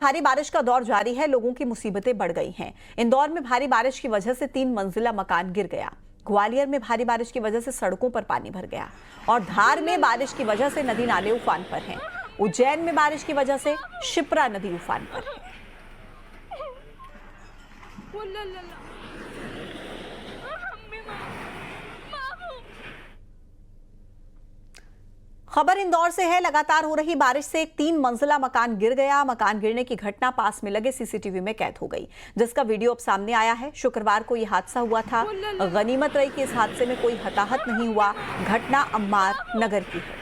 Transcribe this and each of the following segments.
भारी बारिश का दौर जारी है, लोगों की मुसीबतें बढ़ गई हैं। इंदौर में भारी बारिश की वजह से 3 मंजिला मकान गिर गया। ग्वालियर में भारी बारिश की वजह से सड़कों पर पानी भर गया और धार में बारिश की वजह से नदी नाले उफान पर हैं। उज्जैन में बारिश की वजह से शिप्रा नदी उफान पर है। खबर इंदौर से है। लगातार हो रही बारिश से एक 3 मंजिला मकान गिर गया। मकान गिरने की घटना पास में लगे सीसीटीवी में कैद हो गई, जिसका वीडियो अब सामने आया है। शुक्रवार को यह हादसा हुआ था। गनीमत रही कि इस हादसे में कोई हताहत नहीं हुआ। घटना अम्मार नगर की है।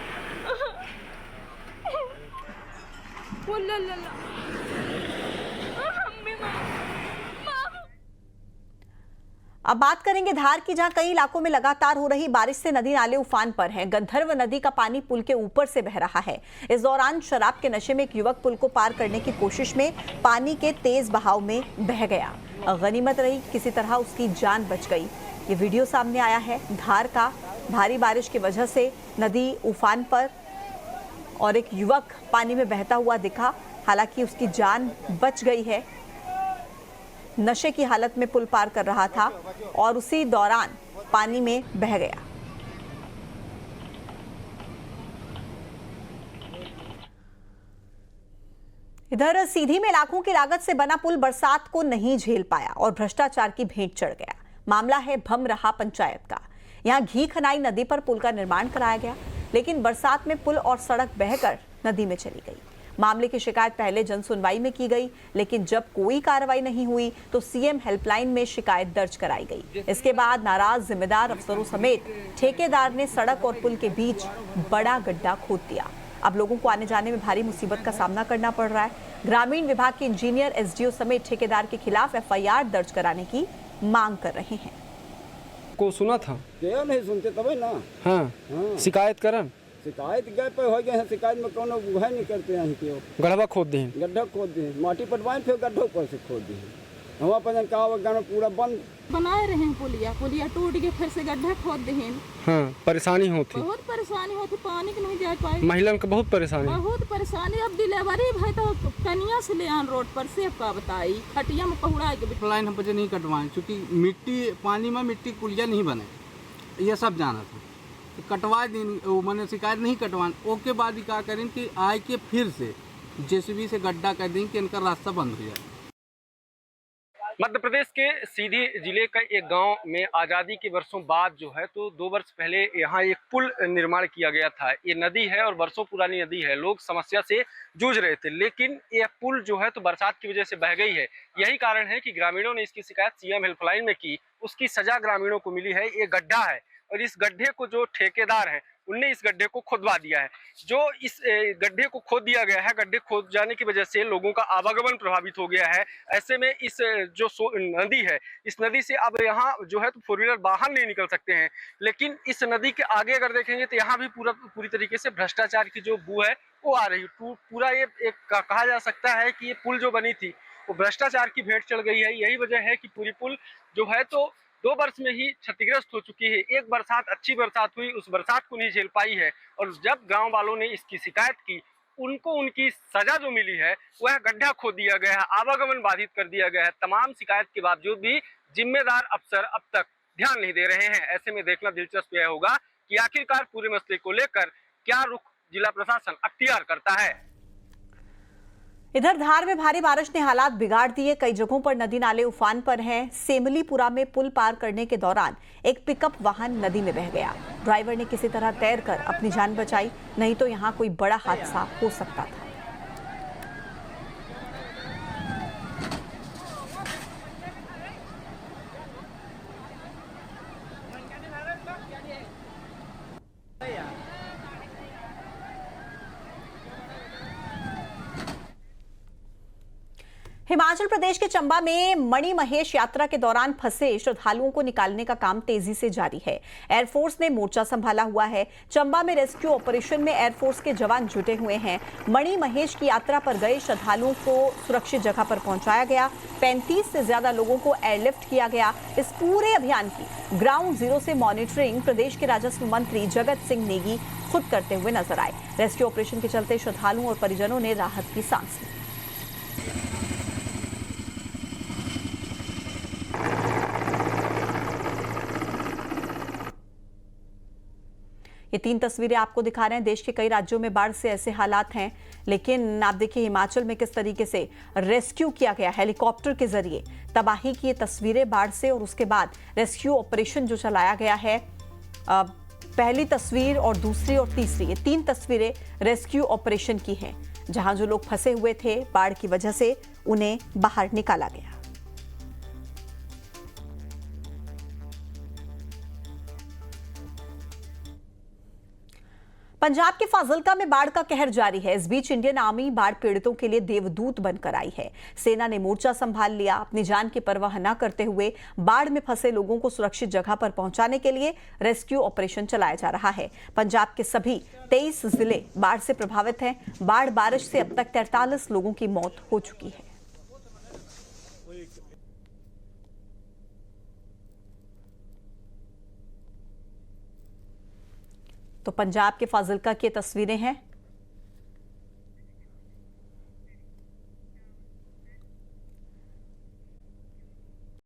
अब बात करेंगे धार की, जहां कई इलाकों में लगातार हो रही बारिश से नदी नाले उफान पर हैं। गंधर्व नदी का पानी पुल के ऊपर से बह रहा है। इस दौरान शराब के नशे में एक युवक पुल को पार करने की कोशिश में पानी के तेज बहाव में बह गया। गनीमत रही किसी तरह उसकी जान बच गई। ये वीडियो सामने आया है धार का। भारी बारिश की वजह से नदी उफान पर और एक युवक पानी में बहता हुआ दिखा। हालांकि उसकी जान बच गई है। नशे की हालत में पुल पार कर रहा था और उसी दौरान पानी में बह गया। इधर सीधी में लाखों की लागत से बना पुल बरसात को नहीं झेल पाया और भ्रष्टाचार की भेंट चढ़ गया। मामला है भमरहा पंचायत का। यहां घी खनाई नदी पर पुल का निर्माण कराया गया, लेकिन बरसात में पुल और सड़क बहकर नदी में चली गई। मामले की शिकायत पहले जन सुनवाई में की गई, लेकिन जब कोई कार्रवाई नहीं हुई तो सीएम हेल्पलाइन में शिकायत दर्ज कराई गई। इसके बाद नाराज जिम्मेदार अफसरों समेत ठेकेदार ने सड़क और पुल के बीच बड़ा गड्ढा खोद दिया। अब लोगों को आने जाने में भारी मुसीबत का सामना करना पड़ रहा है। ग्रामीण विभाग के इंजीनियर, एसडीओ समेत ठेकेदार के खिलाफ एफआईआर दर्ज कराने की मांग कर रहे हैं। को सुना था नहीं सुनते तब ना। हाँ। शिकायत करन शिकायत गए पे हो गए हैं। शिकायत में कोनो गुहा नहीं करते हैं कि गढ़वा खोद दी, गड्ढा खोद दी, माटी पटवाएं फिर गड्ढों पर से खोद दी। हमारा पता कहा गाँव पूरा बंद बनाए रहे हैं। पुलिया टूट के फिर से गड्ढा खोद दे। हाँ, परेशानी होती, बहुत परेशानी होती। पानी के नहीं जा पाए। महिला को बहुत परेशानी। अब डिलीवरी भाई तो कनिया से ले आन रोड पर से का बताई खटिया में पहुड़ा के लाइन हम बजे नहीं कटवाएं, क्योंकि मिट्टी पानी में मिट्टी कुलिया नहीं बने, ये सब जाना था। कटवा दिन वो मैंने शिकायत नहीं कटवान। ओके बाद ही क्या करें कि आए के फिर से जेसीबी से गड्ढा कर दें कि इनका रास्ता बंद हो जाए। मध्य प्रदेश के सीधी जिले का एक गांव में आज़ादी के वर्षों बाद जो है तो 2 वर्ष पहले यहाँ एक पुल निर्माण किया गया था। ये नदी है और वर्षों पुरानी नदी है। लोग समस्या से जूझ रहे थे, लेकिन यह पुल जो है तो बरसात की वजह से बह गई है। यही कारण है कि ग्रामीणों ने इसकी शिकायत सीएम हेल्पलाइन में की। उसकी सजा ग्रामीणों को मिली है। ये गड्ढा है और इस गड्ढे को जो ठेकेदार हैं उनने इस गड्ढे को खुदवा दिया है। जो इस गड्ढे को खोद दिया गया है, गड्ढे खोद जाने की वजह से लोगों का आवागमन प्रभावित हो गया है। ऐसे में इस जो नदी है, इस नदी से अब यहाँ जो है तो 4 व्हीलर बाहर नहीं निकल सकते हैं। लेकिन इस नदी के आगे अगर देखेंगे तो यहाँ भी पूरी तरीके से भ्रष्टाचार की जो बू है वो आ रही है। पूरा ये एक कहा जा सकता है कि ये पुल जो बनी थी वो भ्रष्टाचार की भेंट चढ़ गई है। यही वजह है कि पूरी पुल जो है तो 2 वर्ष में ही क्षतिग्रस्त हो चुकी है। एक बरसात अच्छी बरसात हुई, उस बरसात को नहीं झेल पाई है और जब गांव वालों ने इसकी शिकायत की, उनको उनकी सजा जो मिली है वह गड्ढा खोद दिया गया है, आवागमन बाधित कर दिया गया है। तमाम शिकायत के बावजूद भी जिम्मेदार अफसर अब तक ध्यान नहीं दे रहे हैं। ऐसे में देखना दिलचस्प यह होगा कि आखिरकार पूरे मसले को लेकर क्या रुख जिला प्रशासन अख्तियार करता है। इधर धार में भारी बारिश ने हालात बिगाड़ दिए। कई जगहों पर नदी नाले उफान पर हैं। सेमलीपुरा में पुल पार करने के दौरान एक पिकअप वाहन नदी में बह गया। ड्राइवर ने किसी तरह तैरकर अपनी जान बचाई, नहीं तो यहां कोई बड़ा हादसा हो सकता था। हिमाचल प्रदेश के चंबा में मणि महेश यात्रा के दौरान फंसे श्रद्धालुओं को निकालने का काम तेजी से जारी है। एयरफोर्स ने मोर्चा संभाला हुआ है। चंबा में रेस्क्यू ऑपरेशन में एयरफोर्स के जवान जुटे हुए हैं। मणि महेश की यात्रा पर गए श्रद्धालुओं को सुरक्षित जगह पर पहुंचाया गया। 35 से ज्यादा लोगों को एयरलिफ्ट किया गया। इस पूरे अभियान की ग्राउंड जीरो से मॉनिटरिंग प्रदेश के राजस्व मंत्री जगत सिंह नेगी खुद करते हुए नजर आए। रेस्क्यू ऑपरेशन के चलते श्रद्धालुओं और परिजनों ने राहत की सांस ली। ये 3 तस्वीरें आपको दिखा रहे हैं। देश के कई राज्यों में बाढ़ से ऐसे हालात हैं, लेकिन आप देखिए हिमाचल में किस तरीके से रेस्क्यू किया गया हेलीकॉप्टर के जरिए। तबाही की ये तस्वीरें बाढ़ से, और उसके बाद रेस्क्यू ऑपरेशन जो चलाया गया है। पहली तस्वीर और दूसरी और तीसरी, ये 3 तस्वीरें रेस्क्यू ऑपरेशन की हैं, जहां जो लोग फंसे हुए थे बाढ़ की वजह से उन्हें बाहर निकाला गया। पंजाब के फाजिल्का में बाढ़ का कहर जारी है। इस बीच इंडियन आर्मी बाढ़ पीड़ितों के लिए देवदूत बनकर आई है। सेना ने मोर्चा संभाल लिया। अपनी जान की परवाह न करते हुए बाढ़ में फंसे लोगों को सुरक्षित जगह पर पहुंचाने के लिए रेस्क्यू ऑपरेशन चलाया जा रहा है। पंजाब के सभी 23 जिले बाढ़ से प्रभावित हैं। बाढ़ बारिश से अब तक 43 लोगों की मौत हो चुकी है। तो पंजाब के फाजिल्का की तस्वीरें हैं।